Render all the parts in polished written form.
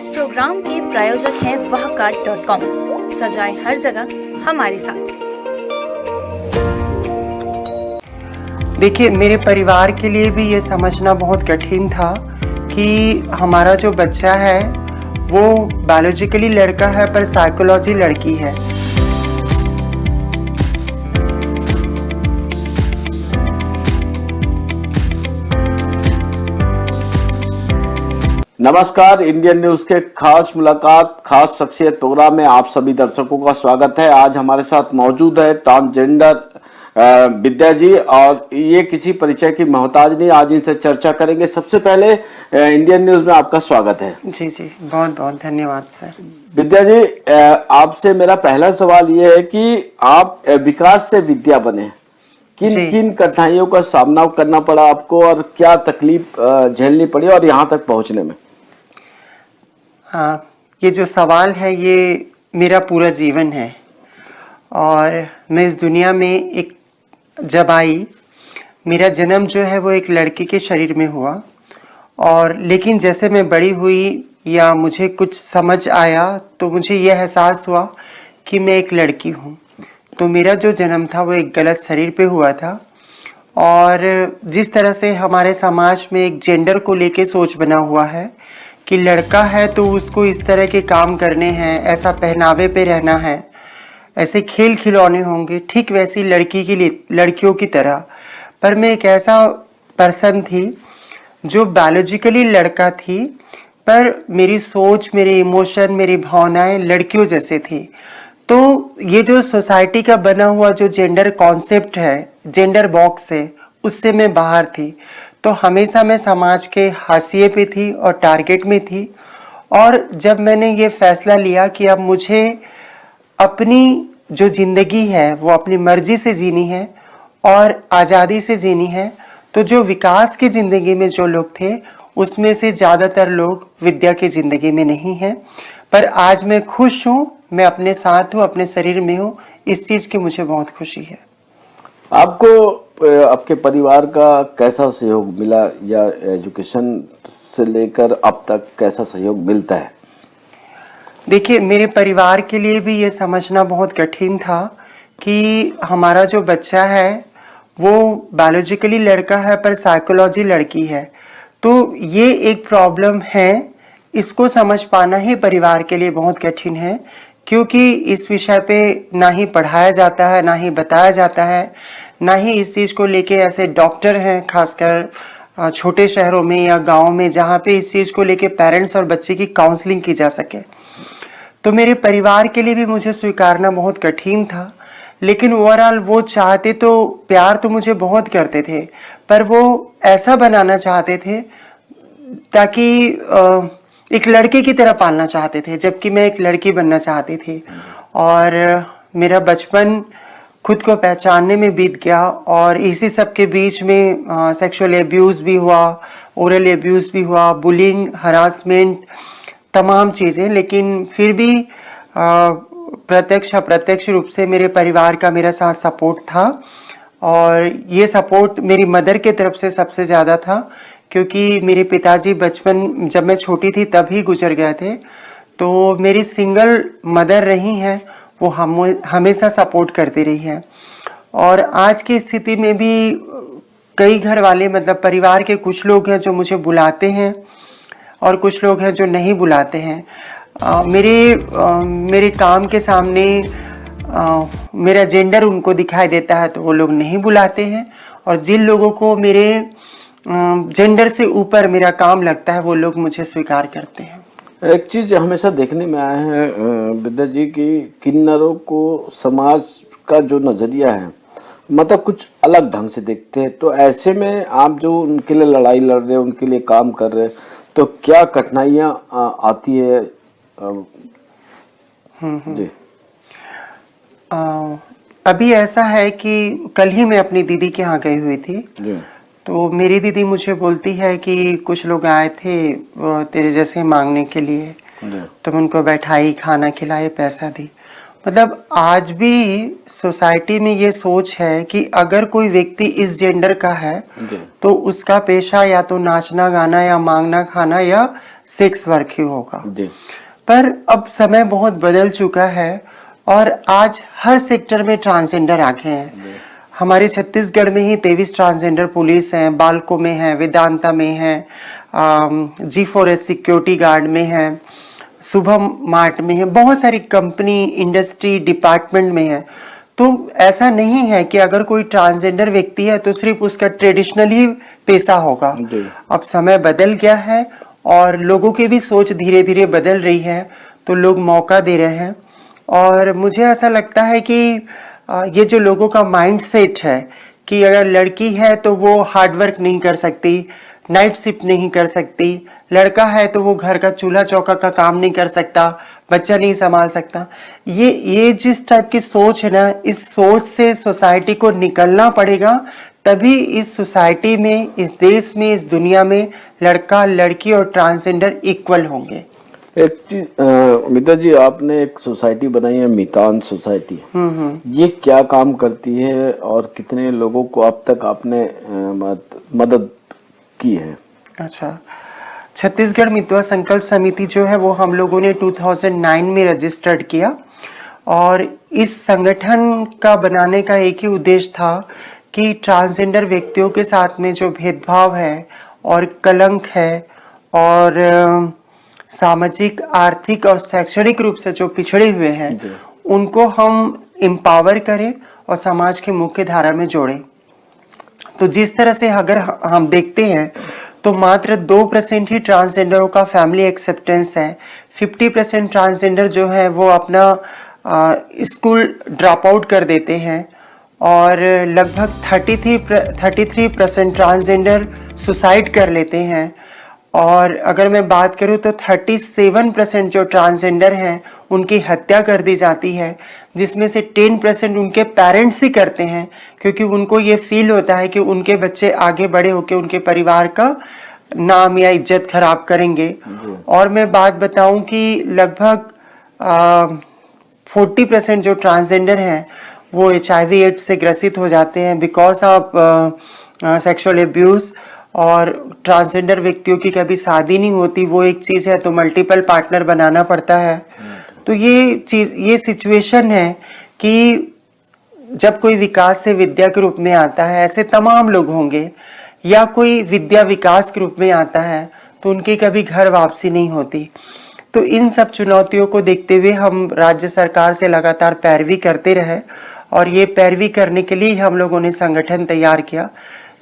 इस प्रोग्राम के प्रायोजक हैं wahcard.com। सजाए हर जगह हमारे साथ। देखिए, मेरे परिवार के लिए भी ये समझना बहुत कठिन था कि हमारा जो बच्चा है वो बायोलॉजिकली लड़का है पर साइकोलॉजी लड़की है। नमस्कार, इंडियन न्यूज के खास मुलाकात खास शख्सियत प्रोग्राम में आप सभी दर्शकों का स्वागत है। आज हमारे साथ मौजूद है ट्रांसजेंडर विद्या जी, और ये किसी परिचय की मोहताज नहीं। आज इनसे चर्चा करेंगे। सबसे पहले इंडियन न्यूज में आपका स्वागत है। जी जी, बहुत बहुत धन्यवाद सर। विद्या जी, आपसे मेरा पहला सवाल ये है कि आप विकास से विद्या बने, किन किन कठिनाइयों का सामना करना पड़ा आपको और क्या तकलीफ झेलनी पड़ी और यहाँ तक पहुँचने में? ये जो सवाल है ये मेरा पूरा जीवन है, और मैं इस दुनिया में जब आई, मेरा जन्म जो है वो एक लड़की के शरीर में हुआ, और लेकिन जैसे मैं बड़ी हुई या मुझे कुछ समझ आया तो मुझे यह एहसास हुआ कि मैं एक लड़की हूँ। तो मेरा जो जन्म था वो एक गलत शरीर पे हुआ था, और जिस तरह से हमारे समाज में एक जेंडर को लेके सोच बना हुआ है कि लड़का है तो उसको इस तरह के काम करने हैं, ऐसा पहनावे पे रहना है, ऐसे खेल खिलौने होंगे, ठीक वैसी लड़की के लिए लड़कियों की तरह। पर मैं एक ऐसा पर्सन थी जो बायोलॉजिकली लड़का थी, पर मेरी सोच, मेरे इमोशन, मेरी भावनाएं लड़कियों जैसे थी। तो ये जो सोसाइटी का बना हुआ जो जेंडर कॉन्सेप्ट है, जेंडर बॉक्स है, उससे मैं बाहर थी। तो हमेशा मैं समाज के हाशिए पे थी और टारगेट में थी। और जब मैंने ये फैसला लिया कि अब मुझे अपनी जो जिंदगी है वो अपनी मर्जी से जीनी है और आज़ादी से जीनी है, तो जो विकास की जिंदगी में जो लोग थे उसमें से ज़्यादातर लोग विद्या की जिंदगी में नहीं हैं। पर आज मैं खुश हूँ, मैं अपने साथ हूँ, अपने शरीर में हूँ। इस चीज़ की मुझे बहुत खुशी है। आपको आपके परिवार का कैसा सहयोग मिला, या एजुकेशन से लेकर अब तक कैसा सहयोग मिलता है? देखिए, मेरे परिवार के लिए भी ये समझना बहुत कठिन था कि हमारा जो बच्चा है वो बायोलॉजिकली लड़का है पर साइकोलॉजी लड़की है। तो ये एक प्रॉब्लम है, इसको समझ पाना ही परिवार के लिए बहुत कठिन है, क्योंकि इस विषय पे ना ही पढ़ाया जाता है, ना ही बताया जाता है, ना ही इस चीज़ को लेके ऐसे डॉक्टर हैं, खासकर छोटे शहरों में या गाँव में, जहाँ पे इस चीज़ को लेके पेरेंट्स और बच्चे की काउंसलिंग की जा सके। तो मेरे परिवार के लिए भी मुझे स्वीकारना बहुत कठिन था। लेकिन ओवरऑल वो चाहते तो, प्यार तो मुझे बहुत करते थे, पर वो ऐसा बनाना चाहते थे ताकि एक लड़के की तरह पालना चाहते थे, जबकि मैं एक लड़की बनना चाहती थी। और मेरा बचपन खुद को पहचानने में बीत गया, और इसी सब के बीच में सेक्सुअल एब्यूज़ भी हुआ, ओरल एब्यूज़ भी हुआ, बुलिंग, हरासमेंट, तमाम चीज़ें। लेकिन फिर भी प्रत्यक्ष अप्रत्यक्ष रूप से मेरे परिवार का मेरे साथ सपोर्ट था, और ये सपोर्ट मेरी मदर के तरफ से सबसे ज़्यादा था, क्योंकि मेरे पिताजी बचपन जब मैं छोटी थी तभी गुजर गए थे। तो मेरी सिंगल मदर रही हैं, वो हमेशा सपोर्ट करती रही है। और आज की स्थिति में भी कई घर वाले, मतलब परिवार के कुछ लोग हैं जो मुझे बुलाते हैं और कुछ लोग हैं जो नहीं बुलाते हैं। मेरे काम के सामने मेरा जेंडर उनको दिखाई देता है तो वो लोग नहीं बुलाते हैं, और जिन लोगों को मेरे जेंडर से ऊपर मेरा काम लगता है वो लोग मुझे स्वीकार करते हैं। एक चीज हमेशा देखने में आया है विद्या जी की किन्नरों को समाज का जो नजरिया है, मतलब कुछ अलग ढंग से देखते हैं। तो ऐसे में आप जो उनके लिए लड़ाई लड़ रहे हैं, उनके लिए काम कर रहे हैं, तो क्या कठिनाइयाँ आती है? जी। अभी ऐसा है कि कल ही मैं अपनी दीदी के यहाँ गई हुई थी। तो मेरी दीदी मुझे बोलती है कि कुछ लोग आए थे तेरे जैसे मांगने के लिए, तो मैं उनको बैठाई, खाना खिलाए, पैसा दी। मतलब आज भी सोसाइटी में ये सोच है कि अगर कोई व्यक्ति इस जेंडर का है तो उसका पेशा या तो नाचना गाना या मांगना खाना या सेक्स वर्क ही होगा। जी। पर अब समय बहुत बदल चुका है और आज हर सेक्टर में ट्रांसजेंडर आ गए हैं। हमारे छत्तीसगढ़ में ही 23 ट्रांसजेंडर पुलिस हैं, बालको में है, वेदांता में है, G4S सिक्योरिटी गार्ड में है, शुभम मार्ट में है, बहुत सारी कंपनी, इंडस्ट्री, डिपार्टमेंट में है। तो ऐसा नहीं है कि अगर कोई ट्रांसजेंडर व्यक्ति है तो सिर्फ उसका ट्रेडिशनल ही पेशा होगा। अब समय बदल गया है और लोगों की भी सोच धीरे धीरे बदल रही है, तो लोग मौका दे रहे हैं। और मुझे ऐसा लगता है कि ये जो लोगों का माइंड सेट है कि अगर लड़की है तो वो हार्ड वर्क नहीं कर सकती, नाइट शिफ्ट नहीं कर सकती, लड़का है तो वो घर का चूल्हा चौका का काम नहीं कर सकता, बच्चा नहीं संभाल सकता, ये जिस टाइप की सोच है ना, इस सोच से सोसाइटी को निकलना पड़ेगा। तभी इस सोसाइटी में, इस देश में, इस दुनिया में लड़का, लड़की और ट्रांसजेंडर इक्वल होंगे। एक चीज मिता जी, आपने एक सोसाइटी बनाई है, मितान सोसाइटी। ये क्या काम करती है और कितने लोगों को अब तक आपने मदद की है? अच्छा, छत्तीसगढ़ मितवा संकल्प समिति जो है वो हम लोगों ने 2009 में रजिस्टर्ड किया और इस संगठन का बनाने का एक ही उद्देश्य था कि ट्रांसजेंडर व्यक्तियों के साथ में जो भेदभाव है और कलंक है और सामाजिक, आर्थिक और शैक्षणिक रूप से जो पिछड़े हुए हैं, उनको हम एम्पावर करें और समाज के मुख्य धारा में जोड़ें। तो जिस तरह से अगर हम देखते हैं तो मात्र 2% ही ट्रांसजेंडरों का फैमिली एक्सेप्टेंस है। 50% ट्रांसजेंडर जो है वो अपना स्कूल ड्रॉप आउट कर देते हैं और लगभग 33% ट्रांसजेंडर सुसाइड कर लेते हैं। और अगर मैं बात करूं तो 37% जो ट्रांसजेंडर हैं उनकी हत्या कर दी जाती है, जिसमें से 10% उनके पेरेंट्स ही करते हैं, क्योंकि उनको ये फील होता है कि उनके बच्चे आगे बड़े होकर उनके परिवार का नाम या इज्जत खराब करेंगे। और मैं बात बताऊं कि लगभग 40% जो ट्रांसजेंडर हैं वो HIV एड्स से ग्रसित हो जाते हैं बिकॉज ऑफ सेक्सुअल एब्यूज। और ट्रांसजेंडर व्यक्तियों की कभी शादी नहीं होती, वो एक चीज है, तो मल्टीपल पार्टनर बनाना पड़ता है। तो ये सिचुएशन है कि जब कोई विकास से विद्या के रूप में आता है, ऐसे तमाम लोग होंगे, या कोई विद्या विकास के रूप में आता है तो उनकी कभी घर वापसी नहीं होती। तो इन सब चुनौतियों को देखते हुए हम राज्य सरकार से लगातार पैरवी करते रहे और ये पैरवी करने के लिए हम लोगों ने संगठन तैयार किया।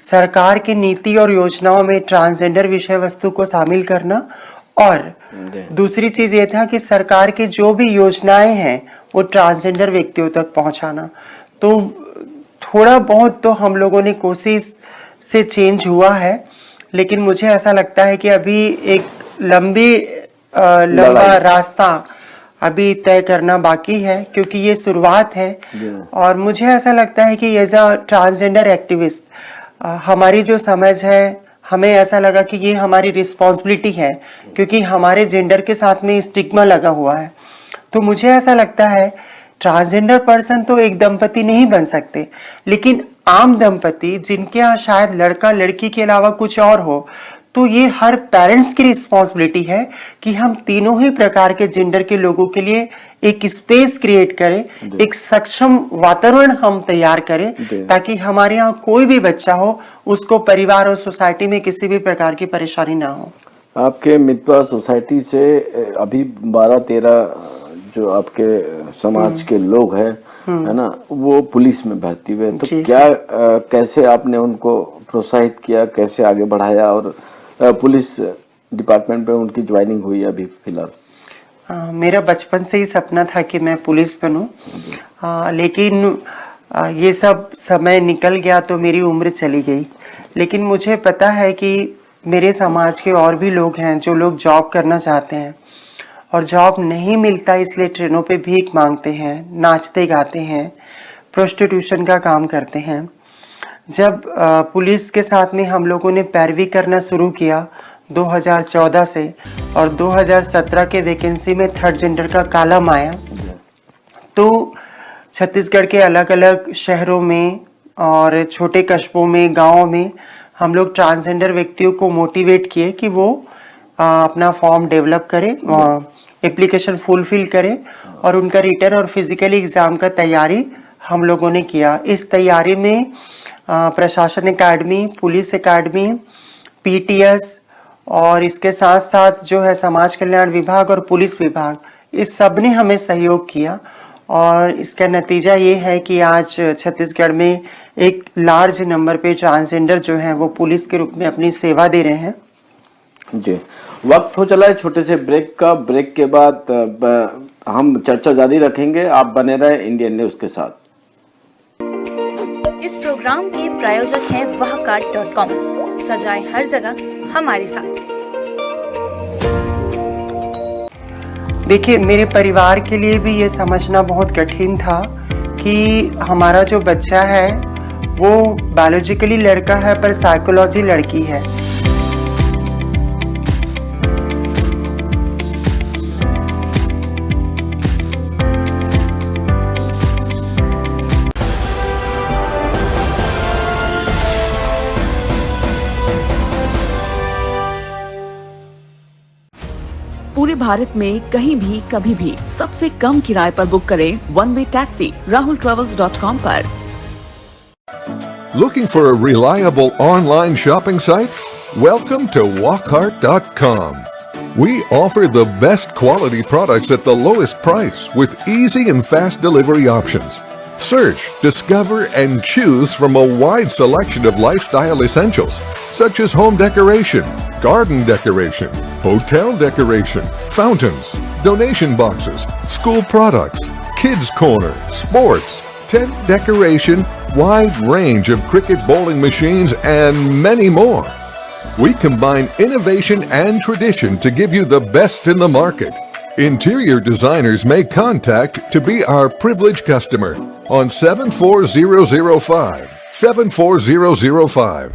सरकार की नीति और योजनाओं में ट्रांसजेंडर विषय वस्तु को शामिल करना और दूसरी चीज ये था कि सरकार की जो भी योजनाएं हैं वो ट्रांसजेंडर व्यक्तियों तक पहुंचाना। तो थोड़ा बहुत तो हम लोगों ने कोशिश से चेंज हुआ है, लेकिन मुझे ऐसा लगता है कि अभी एक लंबा रास्ता अभी तय करना बाकी है, क्योंकि ये शुरुआत है। और मुझे ऐसा लगता है कि एज अ ट्रांसजेंडर एक्टिविस्ट हमारी जो समझ है, हमें ऐसा लगा कि ये हमारी रिस्पॉन्सिबिलिटी है, क्योंकि हमारे जेंडर के साथ में स्टिग्मा लगा हुआ है। तो मुझे ऐसा लगता है ट्रांसजेंडर पर्सन तो एक दंपति नहीं बन सकते, लेकिन आम दंपति जिनके यहाँ शायद लड़का लड़की के अलावा कुछ और हो, तो ये हर पेरेंट्स की रिस्पॉन्सिबिलिटी है कि हम तीनों ही प्रकार के जेंडर के लोगों के लिए एक स्पेस क्रिएट करें, एक सक्षम वातावरण हम तैयार करें, ताकि हमारे यहाँ कोई भी बच्चा हो, उसको परिवार और सोसाइटी में किसी भी प्रकार की परेशानी ना हो। आपके मितवा सोसाइटी से अभी 12-13 जो आपके समाज के लोग हैं, है ना, वो पुलिस में भर्ती हुए, तो क्या कैसे आपने उनको प्रोत्साहित किया, कैसे आगे बढ़ाया और पुलिस डिपार्टमेंट में उनकी ज्वाइनिंग हुई अभी फिलहाल? मेरा बचपन से ही सपना था कि मैं पुलिस बनूं, लेकिन ये सब समय निकल गया तो मेरी उम्र चली गई। लेकिन मुझे पता है कि मेरे समाज के और भी लोग हैं जो लोग जॉब करना चाहते हैं और जॉब नहीं मिलता, इसलिए ट्रेनों पे भीख मांगते हैं, नाचते गाते हैं, प्रोस्टिट्यूशन का काम करते हैं। जब पुलिस के साथ में हम लोगों ने पैरवी करना शुरू किया 2014 से, और 2017 के वैकेंसी में थर्ड जेंडर का कॉलम आया, तो छत्तीसगढ़ के अलग अलग शहरों में और छोटे कस्बों में, गांवों में हम लोग ट्रांसजेंडर व्यक्तियों को मोटिवेट किए कि वो अपना फॉर्म डेवलप करें, एप्लीकेशन फुलफिल करें और उनका रिटर्न और फिजिकली एग्ज़ाम का तैयारी हम लोगों ने किया। इस तैयारी में प्रशासन एकेडमी, पुलिस एकेडमी, पीटीएस और इसके साथ साथ जो है समाज कल्याण विभाग और पुलिस विभाग, इस सब ने हमें सहयोग किया और इसका नतीजा ये है कि आज छत्तीसगढ़ में एक लार्ज नंबर पे ट्रांसजेंडर जो हैं वो पुलिस के रूप में अपनी सेवा दे रहे हैं। जी, वक्त हो चला है छोटे से ब्रेक का। ब्रेक के बाद हम चर्चा जारी रखेंगे। आप बने रहे इंडियन न्यूज के साथ। इस प्रोग्राम के प्रायोजक हैं wahcart.com। सजाए हर जगह हमारे साथ। देखिए, मेरे परिवार के लिए भी ये समझना बहुत कठिन था कि हमारा जो बच्चा है वो बायोलॉजिकली लड़का है पर साइकोलॉजी लड़की है। पूरे भारत में कहीं भी कभी भी सबसे कम किराए पर बुक करें वन वे टैक्सी rahultravels.com पर। Looking for a reliable online shopping site? Welcome to Walkart.com. We offer the best quality products at the lowest price with easy and fast delivery options. Search, discover, and choose from a wide selection of lifestyle essentials such as home decoration, garden decoration, hotel decoration, fountains, donation boxes, school products, kids corner, sports, tent decoration, wide range of cricket bowling machines, and many more. We combine innovation and tradition to give you the best in the market. Interior designers may contact to be our privileged customer on 74005. 74005.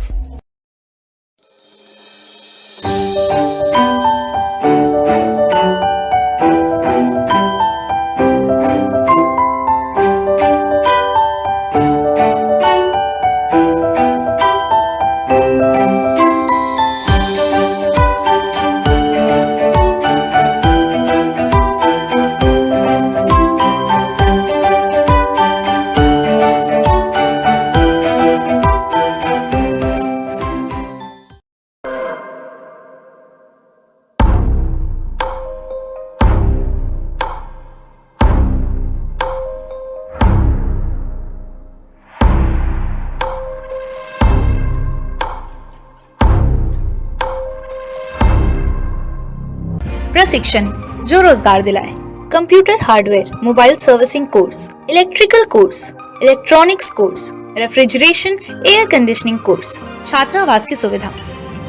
प्रशिक्षण जो रोजगार दिलाए। Computer hardware, mobile servicing course, electrical course, electronics course, refrigeration, air conditioning course, छात्रावास की सुविधा।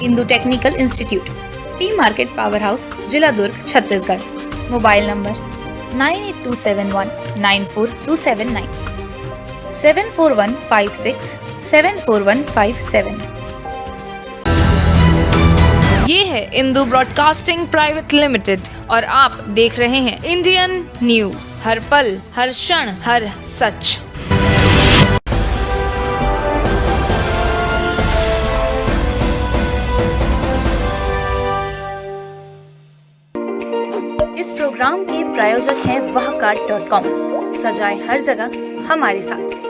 Indu technical institute, T market power house, जिला दुर्ग, Chhattisgarh. Mobile number 9827194279, 7415674157। ये है इंदु ब्रॉडकास्टिंग प्राइवेट लिमिटेड और आप देख रहे हैं इंडियन न्यूज, हर पल, हर क्षण, हर सच। इस प्रोग्राम के प्रायोजक हैं wahcart.com। सजाए हर जगह हमारे साथ।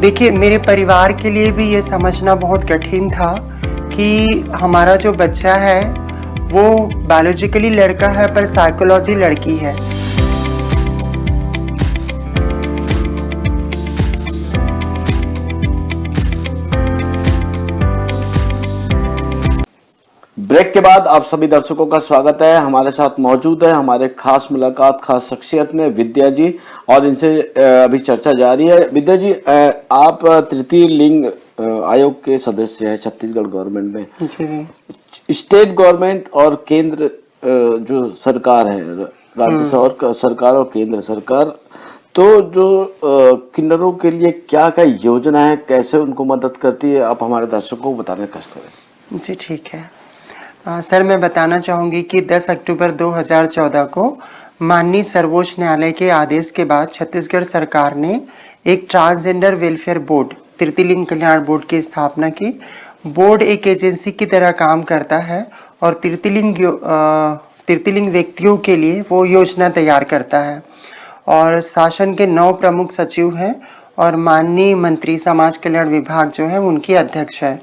देखिए, मेरे परिवार के लिए भी ये समझना बहुत कठिन था कि हमारा जो बच्चा है वो बायोलॉजिकली लड़का है पर साइकोलॉजी लड़की है। ब्रेक के बाद आप सभी दर्शकों का स्वागत है। हमारे साथ मौजूद है हमारे खास मुलाकात, खास शख्सियत ने विद्या जी, और इनसे अभी चर्चा जारी है। विद्या जी, आप तृतीय लिंग आयोग के सदस्य हैं छत्तीसगढ़ गवर्नमेंट में। जी। स्टेट गवर्नमेंट और केंद्र जो सरकार है, राज्य सरकार और केंद्र सरकार, तो जो किन्नरों के लिए क्या क्या योजना है, कैसे उनको मदद करती है, आप हमारे दर्शकों को बताने का कष्ट करें। जी ठीक है। सर, मैं बताना चाहूँगी कि 10 अक्टूबर 2014 को माननीय सर्वोच्च न्यायालय के आदेश के बाद छत्तीसगढ़ सरकार ने एक ट्रांसजेंडर वेलफेयर बोर्ड, तृतीय लिंग कल्याण बोर्ड की स्थापना की बोर्ड एक एजेंसी की तरह काम करता है और तृतीलिंग व्यक्तियों के लिए वो योजना तैयार करता है। और शासन के 9 प्रमुख सचिव हैं और माननीय मंत्री समाज कल्याण विभाग जो है उनकी अध्यक्ष है।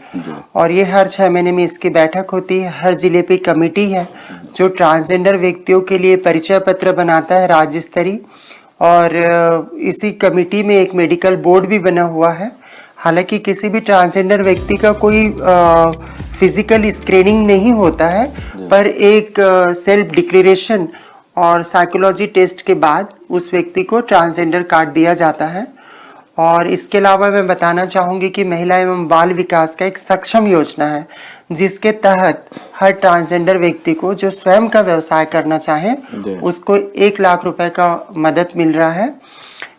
और ये हर 6 महीने में इसकी बैठक होती है। हर जिले पे कमेटी है जो ट्रांसजेंडर व्यक्तियों के लिए परिचय पत्र बनाता है राज्य स्तरीय। और इसी कमेटी में एक मेडिकल बोर्ड भी बना हुआ है। हालांकि किसी भी ट्रांसजेंडर व्यक्ति का कोई फिजिकल स्क्रीनिंग नहीं होता है, पर एक सेल्फ डिक्लेरेशन और साइकोलॉजी टेस्ट के बाद उस व्यक्ति को ट्रांसजेंडर कार्ड दिया जाता है। और इसके अलावा मैं बताना चाहूँगी कि महिला एवं बाल विकास का एक सक्षम योजना है जिसके तहत हर ट्रांसजेंडर व्यक्ति को जो स्वयं का व्यवसाय करना चाहे उसको 1 लाख रुपए का मदद मिल रहा है।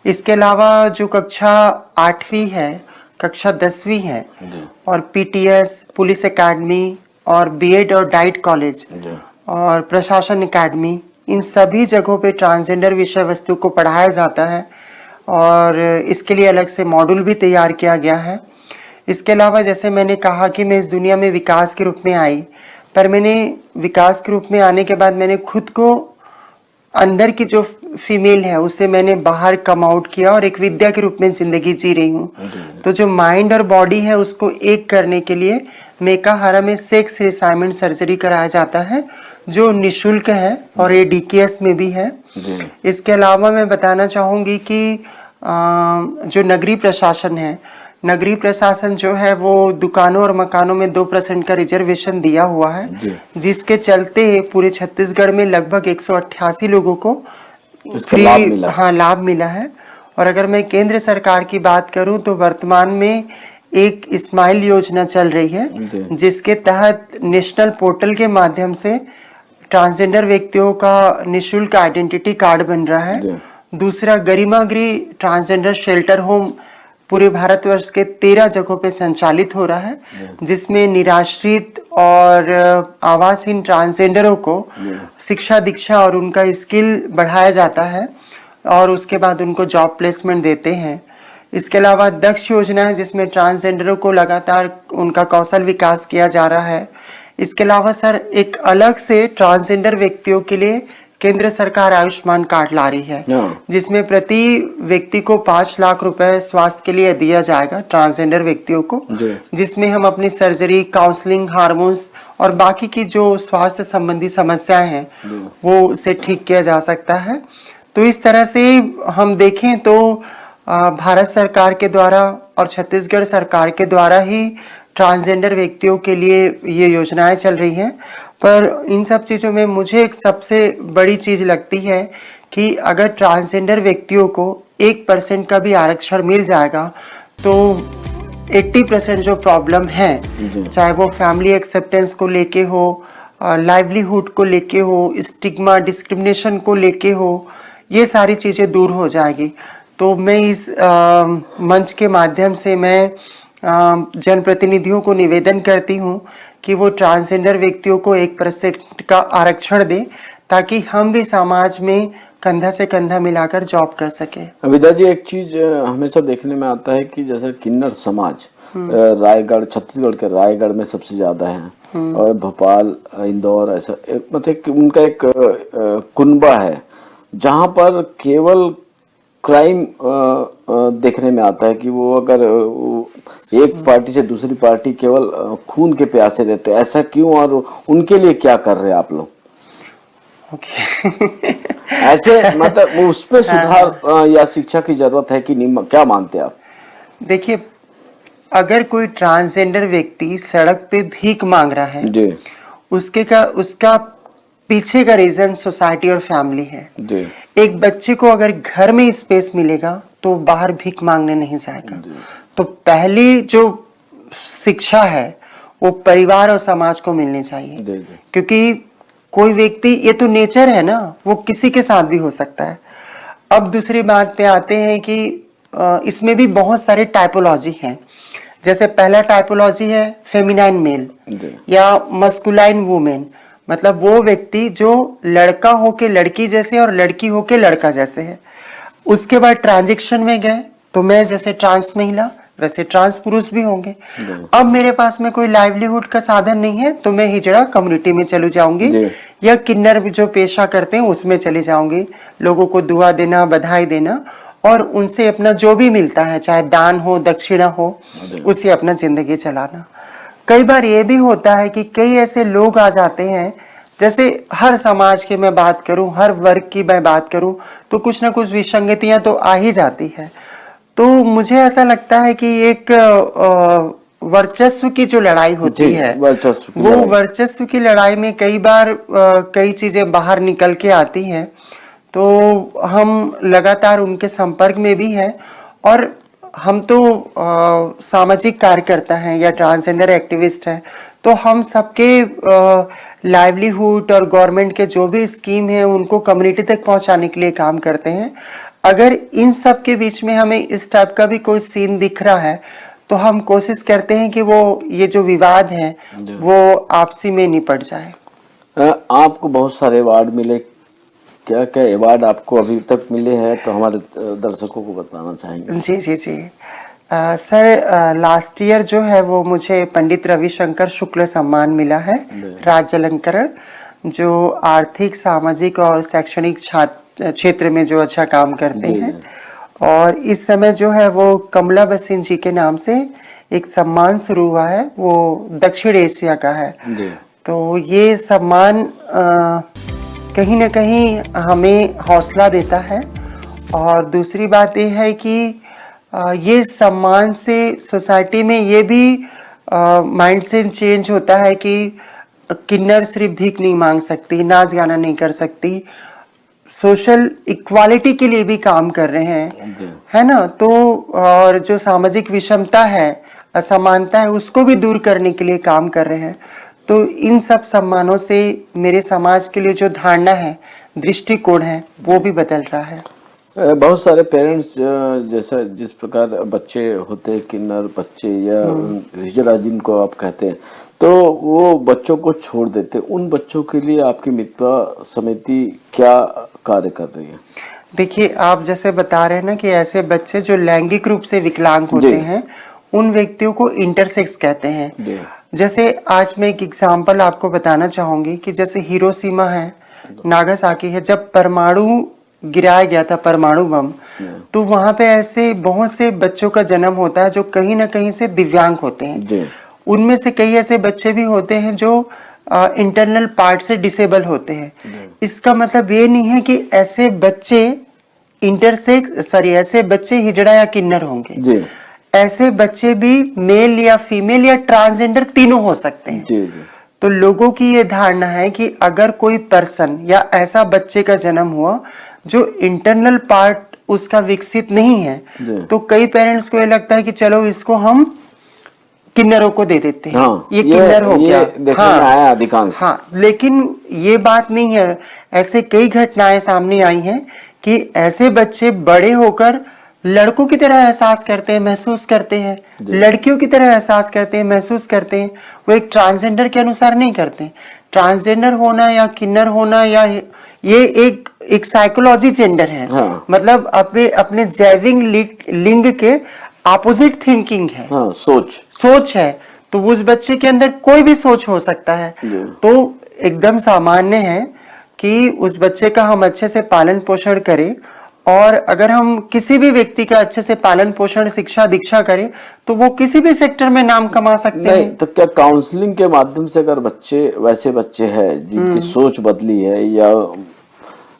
इसके अलावा जो कक्षा 8वीं है, कक्षा 10वीं है और पीटीएस, पुलिस एकेडमी और बीएड और डाइट कॉलेज और प्रशासन एकेडमी, इन सभी जगहों पे ट्रांसजेंडर विषय वस्तु को पढ़ाया जाता है और इसके लिए अलग से मॉड्यूल भी तैयार किया गया है। इसके अलावा जैसे मैंने कहा कि मैं इस दुनिया में विकास के रूप में आई, पर मैंने विकास के रूप में आने के बाद मैंने खुद को अंदर की जो फीमेल है उसे मैंने बाहर कम आउट किया और एक विद्या के रूप में जिंदगी जी रही हूँ। तो जो माइंड और बॉडी है उसको एक करने के लिए मेकाहारा में सेक्स रिसाइनमेंट सर्जरी कराया जाता है जो निशुल्क है और ये डीकेएस में भी है। इसके अलावा मैं बताना चाहूँगी कि जो नगरीय प्रशासन है, नगरीय प्रशासन जो है वो दुकानों और मकानों में 2% का रिजर्वेशन दिया हुआ है जिसके चलते पूरे छत्तीसगढ़ में लगभग 188 लोगों को फ्री लाभ मिला है। और अगर मैं केंद्र सरकार की बात करूं तो वर्तमान में एक स्माइल योजना चल रही है जिसके तहत नेशनल पोर्टल के माध्यम से ट्रांसजेंडर व्यक्तियों का निशुल्क आइडेंटिटी कार्ड बन रहा है। दूसरा, गरिमागृह ट्रांसजेंडर शेल्टर होम पूरे भारतवर्ष के 13 जगहों पे संचालित हो रहा है जिसमें निराश्रित और आवासहीन ट्रांसजेंडरों को शिक्षा दीक्षा और उनका स्किल बढ़ाया जाता है और उसके बाद उनको जॉब प्लेसमेंट देते हैं। इसके अलावा दक्ष योजना है जिसमें ट्रांसजेंडरों को लगातार उनका कौशल विकास किया जा रहा है। इसके अलावा सर एक अलग से ट्रांसजेंडर व्यक्तियों के लिए केंद्र सरकार आयुष्मान कार्ड ला रही है जिसमें प्रति व्यक्ति को 5 लाख रुपए स्वास्थ्य के लिए दिया जाएगा ट्रांसजेंडर व्यक्तियों को, जिसमें हम अपनी सर्जरी, काउंसलिंग, हार्मोन्स और बाकी की जो स्वास्थ्य संबंधी समस्याएं हैं वो उसे ठीक किया जा सकता है। तो इस तरह से हम देखें तो भारत सरकार के द्वारा और छत्तीसगढ़ सरकार के द्वारा ही ट्रांसजेंडर व्यक्तियों के लिए ये योजनाएं चल रही हैं। पर इन सब चीज़ों में मुझे एक सबसे बड़ी चीज़ लगती है कि अगर ट्रांसजेंडर व्यक्तियों को 1% का भी आरक्षण मिल जाएगा तो 80% जो प्रॉब्लम है, चाहे वो फैमिली एक्सेप्टेंस को लेके हो, लाइवलीहुड को लेके हो, स्टिग्मा डिस्क्रिमिनेशन को लेके हो, ये सारी चीज़ें दूर हो जाएगी। तो मैं इस मंच के माध्यम से मैं जनप्रतिनिधियों को निवेदन करती हूँ कि वो ट्रांसजेंडर व्यक्तियों को 1% का आरक्षण दे ताकि हम भी समाज में कंधा से कंधा मिलाकर जॉब कर सके। विद्या जी, एक चीज हमेशा देखने में आता है कि जैसे किन्नर समाज रायगढ़, छत्तीसगढ़ के रायगढ़ में सबसे ज्यादा है और भोपाल, इंदौर, ऐसा मतलब उनका एक कुनबा है जहां पर केवल क्राइम देखने में आता है कि वो अगर एक पार्टी से दूसरी पार्टी केवल खून के प्यासे रहते हैं। ऐसा क्यों और उनके लिए क्या कर रहे हैं आप लोग? ऐसे मतलब उस पे सुधार या शिक्षा की जरूरत है कि नहीं, क्या मानते हैं आप? देखिए, अगर कोई ट्रांसजेंडर व्यक्ति सड़क पे भीख मांग रहा है जी, उसका पीछे का रीजन सोसाइटी और फैमिली है जी। एक बच्चे को अगर घर में स्पेस मिलेगा तो बाहर भीख मांगने नहीं जाएगा। तो पहली जो शिक्षा है वो परिवार और समाज को मिलनी चाहिए, क्योंकि कोई व्यक्ति, ये तो नेचर है ना, वो किसी के साथ भी हो सकता है। अब दूसरी बात पे आते हैं कि इसमें भी बहुत सारे टाइपोलॉजी हैं। जैसे पहला टाइपोलॉजी है फेमिनाइन मेल या मस्कुलाइन वुमेन, मतलब वो व्यक्ति जो लड़का होके लड़की जैसे और लड़की होके लड़का जैसे है। उसके बाद ट्रांजिशन में गए तो मैं जैसे ट्रांस महिला, वैसे ट्रांस पुरुष भी होंगे। अब मेरे पास में कोई लाइवलीहुड का साधन नहीं है तो मैं हिजड़ा कम्युनिटी में चली जाऊंगी या किन्नर जो पेशा करते हैं उसमें चली जाऊंगी, लोगों को दुआ देना, बधाई देना और उनसे अपना जो भी मिलता है, चाहे दान हो, दक्षिणा हो, उससे अपना जिंदगी चलाना। कई बार ये भी होता है कि कई ऐसे लोग आ जाते हैं, जैसे हर समाज की मैं बात करूं, हर वर्ग की मैं बात करूं, तो कुछ ना कुछ विसंगतियां तो आ ही जाती है। तो मुझे ऐसा लगता है कि एक वर्चस्व की जो लड़ाई होती है, वो वर्चस्व की लड़ाई में कई बार कई चीजें बाहर निकल के आती हैं। तो हम लगातार उनके संपर्क में भी हैं और हम तो सामाजिक कार्यकर्ता हैं या ट्रांसजेंडर एक्टिविस्ट हैं, तो हम सबके लाइवलीहुड और गवर्नमेंट के जो भी स्कीम है उनको कम्युनिटी तक पहुंचाने के लिए काम करते हैं। अगर इन सब के बीच में हमें इस टाइप का भी कोई सीन दिख रहा है तो हम कोशिश करते हैं कि वो ये जो विवाद है वो आपसी में निपट जाए। आपको बहुत सारे अवार्ड मिले, क्या क्या अवार्ड आपको अभी तक मिले हैं तो हमारे दर्शकों को बताना चाहेंगे? जी जी जी सर, लास्ट ईयर जो है वो मुझे पंडित रविशंकर शुक्ल सम्मान मिला है, राज्य अलंकरण, जो आर्थिक, सामाजिक और शैक्षणिक क्षेत्र में जो अच्छा काम करते हैं। और इस समय जो है वो कमला बसिन जी के नाम से एक सम्मान शुरू हुआ है, वो दक्षिण एशिया का है। तो ये सम्मान कहीं ना कहीं हमें हौसला देता है। और दूसरी बात ये है कि ये सम्मान से सोसाइटी में ये भी माइंड से चेंज होता है कि किन्नर सिर्फ भीख नहीं मांग सकती, नाच गाना नहीं कर सकती, सोशल इक्वालिटी के लिए भी काम कर रहे हैं, है ना। तो और जो सामाजिक विषमता है, असमानता है, उसको भी दूर करने के लिए काम कर रहे हैं। तो इन सब सम्मानों से मेरे समाज के लिए जो धारणा है, दृष्टिकोण है, वो भी बदल रहा है। बहुत सारे पेरेंट्स जैसा जिस प्रकार बच्चे होते हैं, किन्नर बच्चे या हिजड़ा जिनको आप कहते हैं, तो वो बच्चों को छोड़ देते, उन बच्चों के लिए आपकी मित्रता समिति क्या कार्य कर रही है? देखिए, आप जैसे बता रहे हैं ना कि ऐसे बच्चे जो लैंगिक रूप से विकलांग होते हैं, उन व्यक्तियों को इंटरसेक्स कहते हैं। जैसे आज मैं एक एग्जांपल आपको बताना चाहूंगी कि जैसे हिरोशिमा है, नागासाकी है, जब परमाणु गिराया गया था, परमाणु बम, तो वहां पे ऐसे बहुत से बच्चों का जन्म होता है जो कहीं ना कहीं से दिव्यांग होते हैं। उनमें से कई ऐसे बच्चे भी होते हैं जो इंटरनल पार्ट से डिसेबल होते हैं। इसका मतलब ये नहीं है कि ऐसे बच्चे ऐसे बच्चे हिजड़ा या किन्नर होंगे। ऐसे बच्चे भी मेल या फीमेल या ट्रांसजेंडर तीनों हो सकते हैं। तो लोगों की ये धारणा है कि अगर कोई पर्सन या ऐसा बच्चे का जन्म हुआ जो इंटरनल पार्ट उसका विकसित नहीं है, तो कई पेरेंट्स को ये लगता है कि चलो इसको हम किन्नरों को दे देते हैं। ये किन्नर हो गया। आया अधिकांश। लेकिन ये बात नहीं है। ऐसे कई घटनाएं सामने आई हैं कि ऐसे बच्चे बड़े होकर लड़कों की तरह एहसास करते हैं, महसूस करते हैं, लड़कियों की तरह एहसास करते हैं, महसूस करते हैं। वो एक ट्रांसजेंडर के अनुसार नहीं करते। ट्रांसजेंडर होना या किन्नर होना या ये एक साइकोलॉजी जेंडर है। मतलब अपने जैविक लिंग के ऑपोजिट थिंकिंग है। सोच है। तो उस बच्चे के अंदर कोई भी सोच हो सकता है। तो एकदम सामान्य है कि उस बच्चे का हम अच्छे से पालन पोषण करें। और अगर हम किसी भी व्यक्ति का अच्छे से पालन पोषण, शिक्षा, दीक्षा करें तो वो किसी भी सेक्टर में नाम कमा सकते हैं। तो क्या काउंसलिंग के माध्यम से अगर वैसे बच्चे हैं जिनकी सोच बदली है या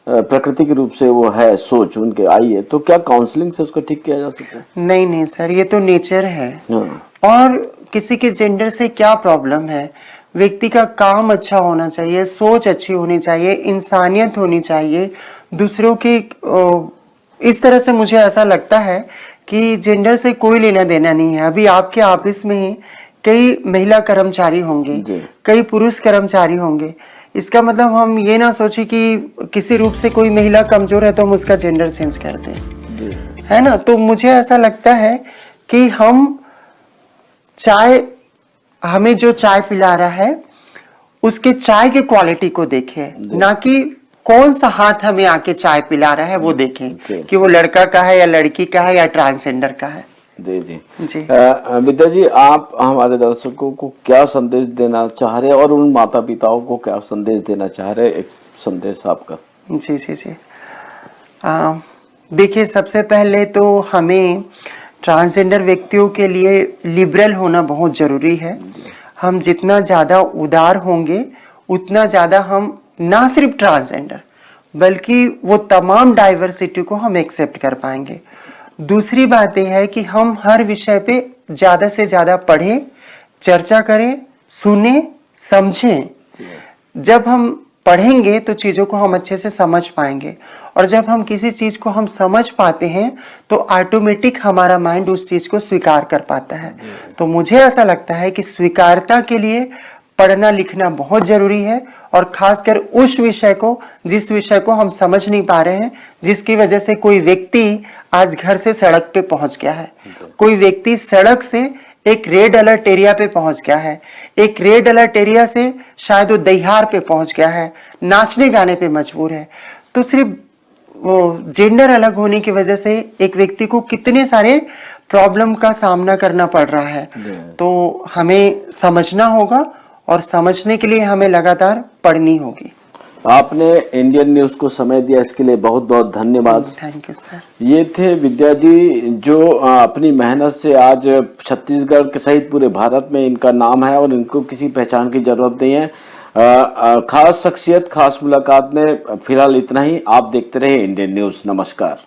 प्रकृति के रूप से वो है, सोच उनके आई है, तो क्या काउंसलिंग से उसको ठीक किया जा सकता है? नहीं सर, ये तो नेचर है। और किसी के जेंडर से क्या प्रॉब्लम है? व्यक्ति का काम अच्छा होना चाहिए, सोच अच्छी होनी चाहिए, इंसानियत होनी चाहिए, दूसरों की इस तरह से मुझे ऐसा लगता है कि जेंडर से कोई लेना देना नहीं है। अभी आपके ऑफिस में ही कई महिला कर्मचारी होंगे, कई पुरुष कर्मचारी होंगे। इसका मतलब हम ये ना सोचे कि किसी रूप से कोई महिला कमजोर है तो हम उसका जेंडर चेंज कर दें, है ना। तो मुझे ऐसा लगता है कि हमें जो चाय पिला रहा है उसके चाय की क्वालिटी को देखें, ना कि कौन सा हाथ हमें आके चाय पिला रहा है वो देखें कि वो लड़का का है या लड़की का है या ट्रांसजेंडर का है। जी जी जी। विद्या जी, आप हमारे दर्शकों को क्या संदेश देना चाह रहे हैं और उन माता पिताओं को क्या संदेश देना चाह रहे हैं? एक संदेश आपका। जी जी जी। देखिए, सबसे पहले तो हमें ट्रांसजेंडर व्यक्तियों के लिए लिबरल होना बहुत ज़रूरी है। हम जितना ज़्यादा उदार होंगे उतना ज़्यादा हम ना सिर्फ ट्रांसजेंडर बल्कि वो तमाम डाइवर्सिटी को हम एक्सेप्ट कर पाएंगे। दूसरी बात यह है कि हम हर विषय पे ज़्यादा से ज़्यादा पढ़ें, चर्चा करें, सुने, समझें। जब हम पढ़ेंगे तो चीज़ों को हम अच्छे से समझ पाएंगे, और जब हम किसी चीज़ को हम समझ पाते हैं तो ऑटोमेटिक हमारा माइंड उस चीज़ को स्वीकार कर पाता है। तो मुझे ऐसा लगता है कि स्वीकारता के लिए पढ़ना लिखना बहुत ज़रूरी है, और ख़ासकर उस विषय को जिस विषय को हम समझ नहीं पा रहे हैं, जिसकी वजह से कोई व्यक्ति आज घर से सड़क पे पहुंच गया है, कोई व्यक्ति सड़क से एक रेड अलर्ट एरिया पे पहुंच गया है, एक रेड अलर्ट एरिया से शायद वो दहियार पे पहुंच गया है, नाचने गाने पे मजबूर है। तो सिर्फ वो जेंडर अलग होने की वजह से एक व्यक्ति को कितने सारे प्रॉब्लम का सामना करना पड़ रहा है। तो हमें समझना होगा, और समझने के लिए हमें लगातार पढ़नी होगी। आपने इंडियन न्यूज को समय दिया, इसके लिए बहुत बहुत धन्यवाद। Thank you sir. ये थे विद्या जी, जो अपनी मेहनत से आज छत्तीसगढ़ के सहित पूरे भारत में इनका नाम है और इनको किसी पहचान की जरूरत नहीं है। खास शख्सियत, खास मुलाकात में फिलहाल इतना ही। आप देखते रहे इंडियन न्यूज। नमस्कार।